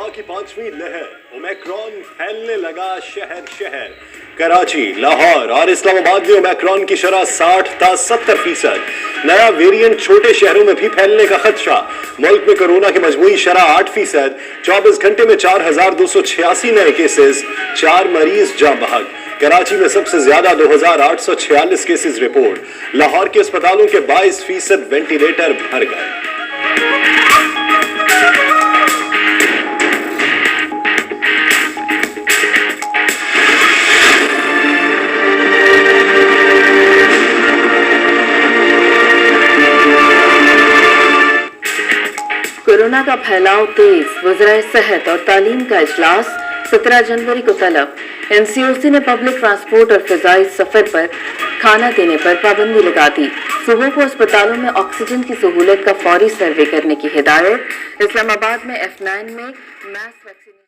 وبا کی 5ویں لہر، اومیکرون پھیلنے لگا شہر شہر۔ کراچی، لاہور اور اسلام آباد میں اومیکرون کی شرح 60 تا 70%۔ نیا ویرینٹ چھوٹے شہروں میں بھی پھیلنے کا خدشہ۔ ملک میں کورونا کی مجموعی شرح 8%۔ 24 گھنٹے میں 4286 نئے کیسز، 4 مریض جاں بحق۔ کراچی میں سب سے زیادہ 2846 کیسز رپورٹ۔ لاہور کے اسپتالوں کے 22% وینٹیلیٹر بھر گئے۔ کورونا کا پھیلاؤ تیز، وزرائے صحت اور تعلیم کا اجلاس 17 جنوری کو طلب۔ NCOC نے پبلک ٹرانسپورٹ اور فضائی سفر پر کھانا دینے پر پابندی لگا دی۔ صوبوں کو اسپتالوں میں آکسیجن کی سہولت کا فوری سروے کرنے کی ہدایت۔ اسلام آباد میں F9 میں میس ویکسینیشن